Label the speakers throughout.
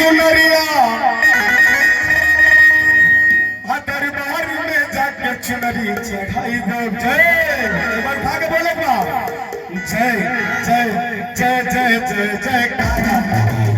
Speaker 1: चुनरिया दरबार में जाके चुनरी चढ़ाई दो। जय बरखा के बोले का जय जय जय जय जय जय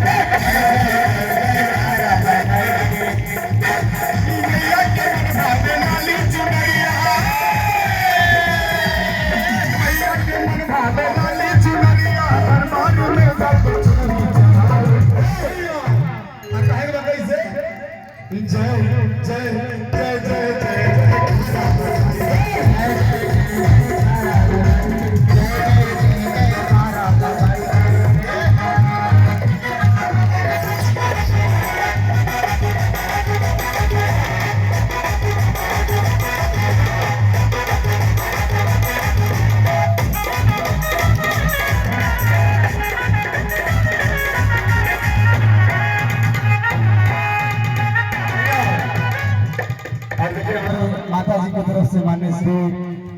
Speaker 1: माता जी की तरफ से मान्य श्री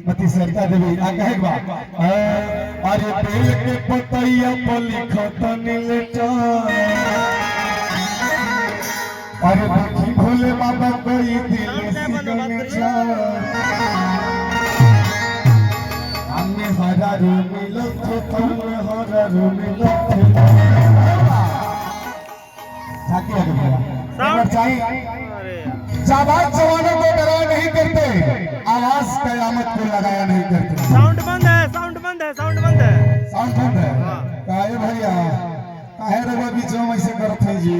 Speaker 1: मती सरिता देवी आ कहे बा अरे बेल के पतैया पर लिखत नीलचा अरे देखी भोले बाबा कोई दिल सिग्नेचा हमें हरा रू मिलत तुम हरा रू मिलत जाके अगर चाहिए जाबाज जवानों को डराया नहीं करते, आवाज कयामत को लगाया नहीं करते।
Speaker 2: साउंड बंद है, साउंड बंद है, साउंड बंद है,
Speaker 1: साउंड बंद है। काहे भैया काहे रे बीच में ऐसे करत है जी।